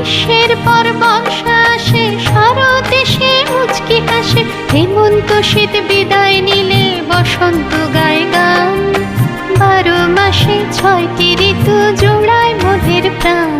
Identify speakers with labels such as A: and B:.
A: গ্রীষ্মের পর বর্ষা আসে, শরৎ এসে মুচকি হাসে, হেমন্ত শীত বিদায় নিলে বসন্ত গায় গান। 12 মাসে 6টি ঋতু জোড়ায় মোদের প্রাণ।